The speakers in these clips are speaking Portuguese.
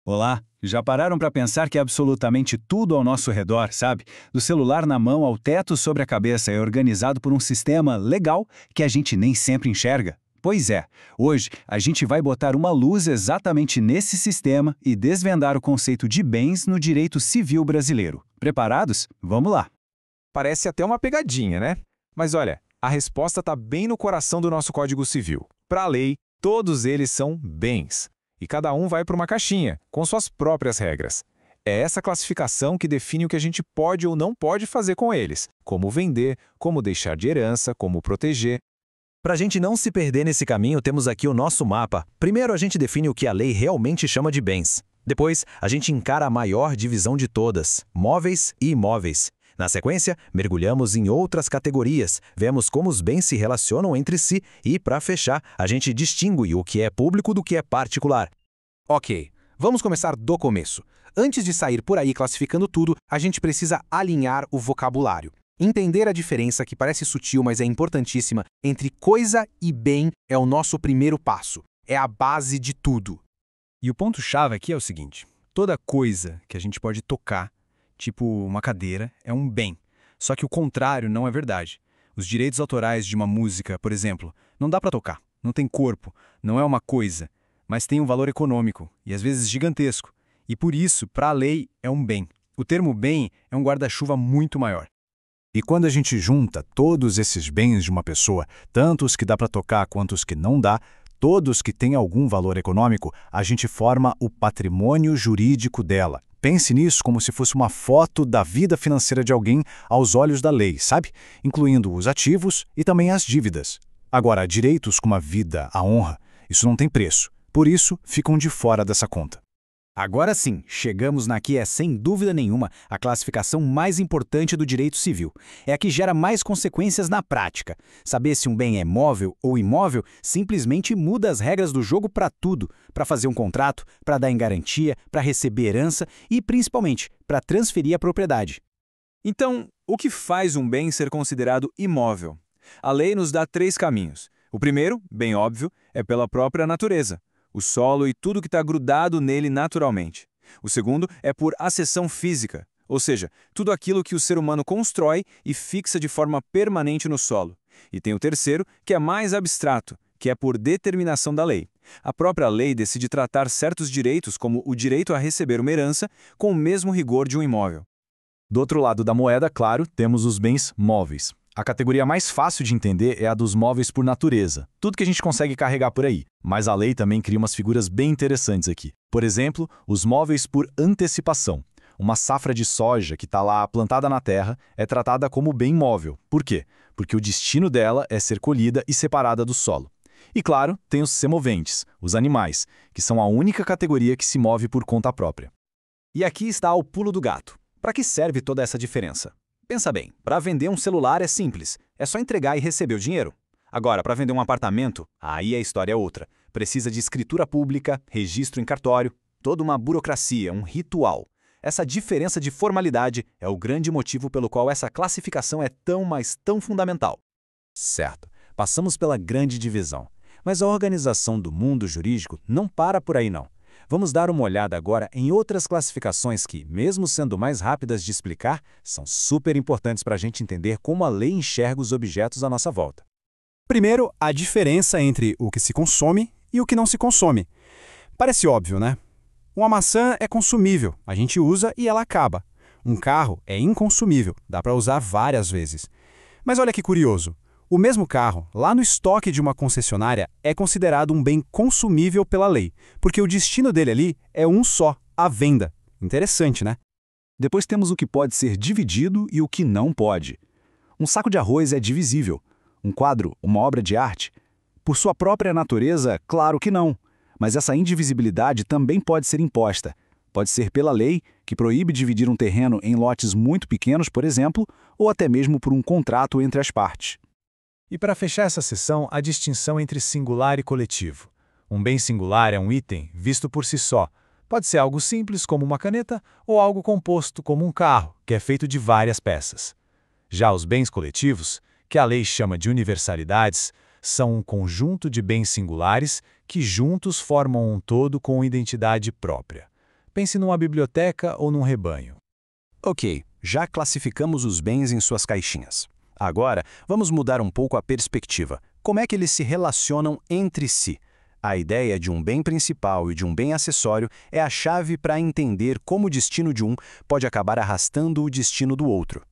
Olá, já pararam para pensar que absolutamente tudo ao nosso redor, sabe? Do celular na mão ao teto sobre a cabeça é organizado por um sistema legal que a gente nem sempre enxerga? Pois é, hoje a gente vai botar uma luz exatamente nesse sistema e desvendar o conceito de bens no direito civil brasileiro. Preparados? Vamos lá! Parece até uma pegadinha, né? Mas olha, a resposta está bem no coração do nosso Código Civil. Para a lei, todos eles são bens. E cada um vai para uma caixinha, com suas próprias regras. É essa classificação que define o que a gente pode ou não pode fazer com eles, como vender, como deixar de herança, como proteger. Para a gente não se perder nesse caminho, temos aqui o nosso mapa. Primeiro, a gente define o que a lei realmente chama de bens. Depois, a gente encara a maior divisão de todas, móveis e imóveis. Na sequência, mergulhamos em outras categorias, vemos como os bens se relacionam entre si e, para fechar, a gente distingue o que é público do que é particular. Ok, vamos começar do começo. Antes de sair por aí classificando tudo, a gente precisa alinhar o vocabulário. Entender a diferença, que parece sutil, mas é importantíssima, entre coisa e bem é o nosso primeiro passo. É a base de tudo. E o ponto-chave aqui é o seguinte: toda coisa que a gente pode tocar, tipo uma cadeira, é um bem. Só que o contrário não é verdade. Os direitos autorais de uma música, por exemplo, não dá para tocar, não tem corpo, não é uma coisa, mas tem um valor econômico, e às vezes gigantesco. E por isso, para a lei, é um bem. O termo bem é um guarda-chuva muito maior. E quando a gente junta todos esses bens de uma pessoa, tanto os que dá para tocar quanto os que não dá, todos que têm algum valor econômico, a gente forma o patrimônio jurídico dela. Pense nisso como se fosse uma foto da vida financeira de alguém aos olhos da lei, sabe? Incluindo os ativos e também as dívidas. Agora, direitos como a vida, a honra, isso não tem preço. Por isso, ficam de fora dessa conta. Agora sim, chegamos na que é, sem dúvida nenhuma, a classificação mais importante do direito civil. É a que gera mais consequências na prática. Saber se um bem é móvel ou imóvel simplesmente muda as regras do jogo para tudo. Para fazer um contrato, para dar em garantia, para receber herança e, principalmente, para transferir a propriedade. Então, o que faz um bem ser considerado imóvel? A lei nos dá 3 caminhos. O primeiro, bem óbvio, é pela própria natureza. O solo e tudo que está grudado nele naturalmente. O segundo é por acessão física, ou seja, tudo aquilo que o ser humano constrói e fixa de forma permanente no solo. E tem o terceiro, que é mais abstrato, que é por determinação da lei. A própria lei decide tratar certos direitos, como o direito a receber uma herança, com o mesmo rigor de um imóvel. Do outro lado da moeda, claro, temos os bens móveis. A categoria mais fácil de entender é a dos móveis por natureza, tudo que a gente consegue carregar por aí. Mas a lei também cria umas figuras bem interessantes aqui. Por exemplo, os móveis por antecipação. Uma safra de soja que está lá plantada na terra é tratada como bem móvel. Por quê? Porque o destino dela é ser colhida e separada do solo. E claro, tem os semoventes, os animais, que são a única categoria que se move por conta própria. E aqui está o pulo do gato. Para que serve toda essa diferença? Pensa bem, para vender um celular é simples, é só entregar e receber o dinheiro. Agora, para vender um apartamento, aí a história é outra. Precisa de escritura pública, registro em cartório, toda uma burocracia, um ritual. Essa diferença de formalidade é o grande motivo pelo qual essa classificação é tão, mas tão fundamental. Certo, passamos pela grande divisão. Mas a organização do mundo jurídico não para por aí não. Vamos dar uma olhada agora em outras classificações que, mesmo sendo mais rápidas de explicar, são super importantes para a gente entender como a lei enxerga os objetos à nossa volta. Primeiro, a diferença entre o que se consome e o que não se consome. Parece óbvio, né? Uma maçã é consumível, a gente usa e ela acaba. Um carro é inconsumível, dá para usar várias vezes. Mas olha que curioso. O mesmo carro, lá no estoque de uma concessionária, é considerado um bem consumível pela lei, porque o destino dele ali é um só, a venda. Interessante, né? Depois temos o que pode ser dividido e o que não pode. Um saco de arroz é divisível. Um quadro, uma obra de arte? Por sua própria natureza, claro que não. Mas essa indivisibilidade também pode ser imposta. Pode ser pela lei, que proíbe dividir um terreno em lotes muito pequenos, por exemplo, ou até mesmo por um contrato entre as partes. E para fechar essa sessão, a distinção entre singular e coletivo. Um bem singular é um item visto por si só. Pode ser algo simples, como uma caneta, ou algo composto, como um carro, que é feito de várias peças. Já os bens coletivos, que a lei chama de universalidades, são um conjunto de bens singulares que juntos formam um todo com identidade própria. Pense numa biblioteca ou num rebanho. Ok, já classificamos os bens em suas caixinhas. Agora, vamos mudar um pouco a perspectiva. Como é que eles se relacionam entre si? A ideia de um bem principal e de um bem acessório é a chave para entender como o destino de um pode acabar arrastando o destino do outro.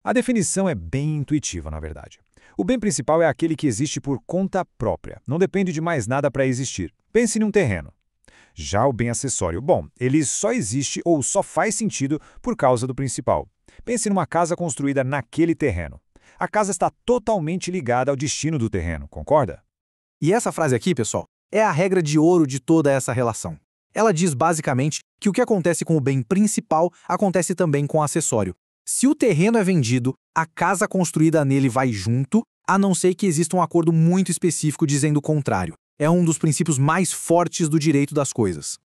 A definição é bem intuitiva, na verdade. O bem principal é aquele que existe por conta própria, não depende de mais nada para existir. Pense num terreno. Já o bem acessório, bom, ele só existe ou só faz sentido por causa do principal. Pense numa casa construída naquele terreno. A casa está totalmente ligada ao destino do terreno, concorda? E essa frase aqui, pessoal, é a regra de ouro de toda essa relação. Ela diz basicamente que o que acontece com o bem principal acontece também com o acessório. Se o terreno é vendido, a casa construída nele vai junto, a não ser que exista um acordo muito específico dizendo o contrário. É um dos princípios mais fortes do direito das coisas.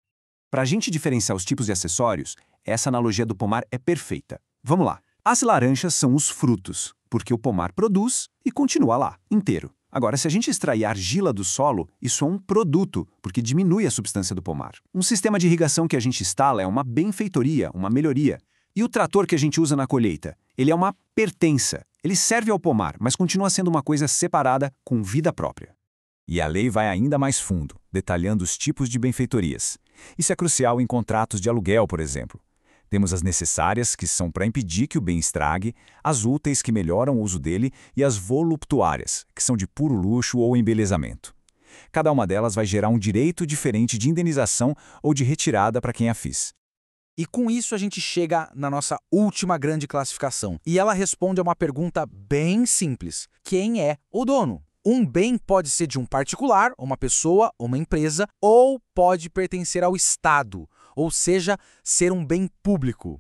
Para a gente diferenciar os tipos de acessórios, essa analogia do pomar é perfeita. Vamos lá. As laranjas são os frutos, porque o pomar produz e continua lá, inteiro. Agora, se a gente extrair a argila do solo, isso é um produto, porque diminui a substância do pomar. Um sistema de irrigação que a gente instala é uma benfeitoria, uma melhoria. E o trator que a gente usa na colheita? Ele é uma pertença. Ele serve ao pomar, mas continua sendo uma coisa separada, com vida própria. E a lei vai ainda mais fundo, detalhando os tipos de benfeitorias. Isso é crucial em contratos de aluguel, por exemplo. Temos as necessárias, que são para impedir que o bem estrague, as úteis, que melhoram o uso dele, e as voluptuárias, que são de puro luxo ou embelezamento. Cada uma delas vai gerar um direito diferente de indenização ou de retirada para quem a fez. E com isso a gente chega na nossa última grande classificação. E ela responde a uma pergunta bem simples. Quem é o dono? Um bem pode ser de um particular, uma pessoa, uma empresa, ou pode pertencer ao Estado, ou seja, ser um bem público.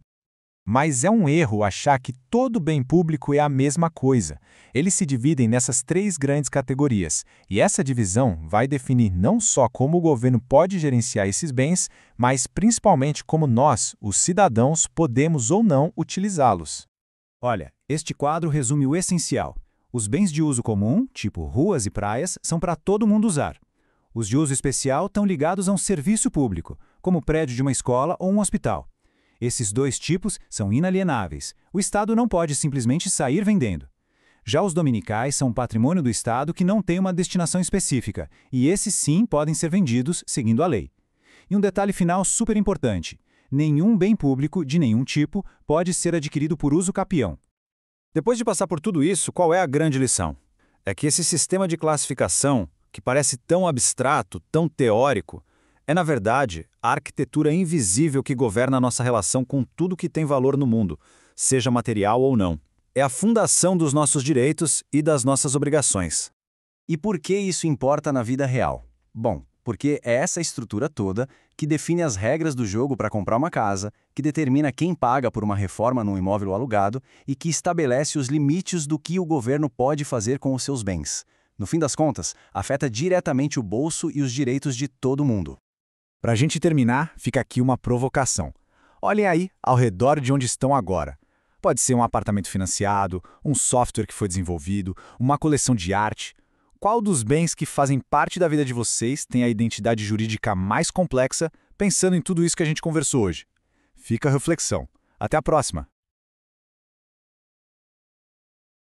Mas é um erro achar que todo bem público é a mesma coisa. Eles se dividem nessas 3 grandes categorias, e essa divisão vai definir não só como o governo pode gerenciar esses bens, mas principalmente como nós, os cidadãos, podemos ou não utilizá-los. Olha, este quadro resume o essencial. Os bens de uso comum, tipo ruas e praias, são para todo mundo usar. Os de uso especial estão ligados a um serviço público, como o prédio de uma escola ou um hospital. Esses 2 tipos são inalienáveis. O Estado não pode simplesmente sair vendendo. Já os dominicais são um patrimônio do Estado que não tem uma destinação específica, e esses sim podem ser vendidos seguindo a lei. E um detalhe final super importante: nenhum bem público, de nenhum tipo, pode ser adquirido por uso capião. Depois de passar por tudo isso, qual é a grande lição? É que esse sistema de classificação, que parece tão abstrato, tão teórico, é, na verdade, a arquitetura invisível que governa a nossa relação com tudo que tem valor no mundo, seja material ou não. É a fundação dos nossos direitos e das nossas obrigações. E por que isso importa na vida real? Bom, porque é essa estrutura toda que define as regras do jogo para comprar uma casa, que determina quem paga por uma reforma num imóvel alugado e que estabelece os limites do que o governo pode fazer com os seus bens. No fim das contas, afeta diretamente o bolso e os direitos de todo mundo. Para a gente terminar, fica aqui uma provocação. Olhem aí, ao redor de onde estão agora. Pode ser um apartamento financiado, um software que foi desenvolvido, uma coleção de arte. Qual dos bens que fazem parte da vida de vocês tem a identidade jurídica mais complexa, pensando em tudo isso que a gente conversou hoje? Fica a reflexão. Até a próxima!